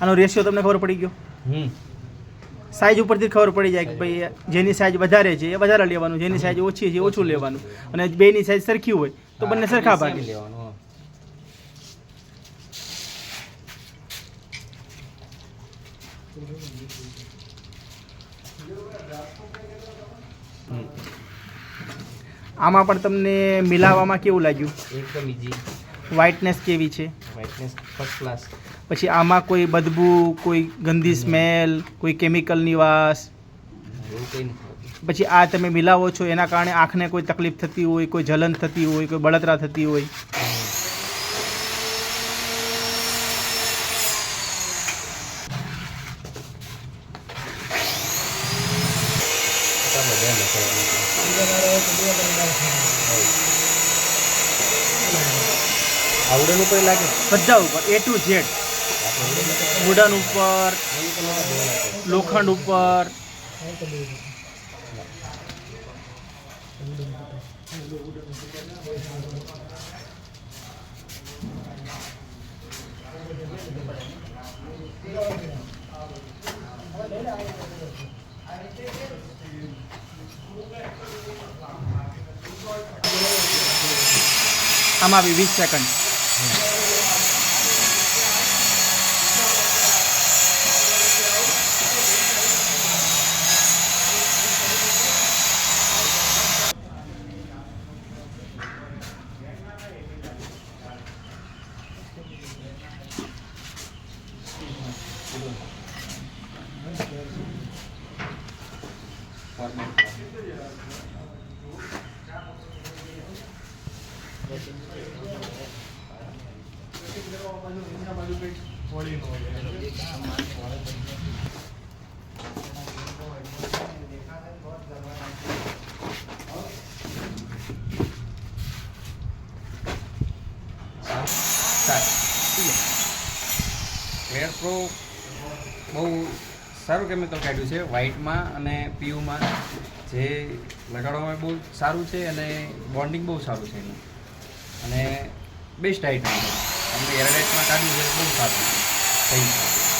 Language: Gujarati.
આનો રેશિયો તમને ખબર પડી ગયો? સાઇઝ ઉપરથી ખબર પડી જાય કે ભાઈ જેની સાઇઝ વધારે છે એ વધારે લેવાનું, જેની સાઇઝ ઓછી છે એ ઓછું લેવાનું, અને બેની સાઇઝ સરખી હોય તો બંને સરખા ભાગે લેવાનું. આમાં પણ તમને મિલાવવામાં કેવું લાગ્યું? એકદમ ઈઝી. વ્હાઇટનેસ કેવી છે? Whiteness first class. પછી આમાં કોઈ બદબુ, કોઈ ગંદી સ્મેલ, કોઈ કેમિકલની વાસ એવું કંઈ નથી. પછી આ તમે મિલાવો છો એના કારણે આંખને કોઈ તકલીફ થતી હોય, કોઈ જલન થતી હોય, કોઈ બળતરા થતી હોય? આવડેલું કોઈ લાગે બધા ઉપર A to Z, વુડન ઉપર, લોખંડ ઉપર. આમાં બી 20 સેકન્ડ. એર પ્રો બહુ સારું કેમિકલ કાઢ્યું છે વ્હાઇટમાં અને પીયુમાં, જે લગાડવામાં બહુ સારું છે અને બોન્ડિંગ બહુ સારું છે એનું, અને બેસ્ટ આઇટમ છે. અમને એરડાઇટમાં કાઢ્યું છે બહુ સારું છે. Thank you.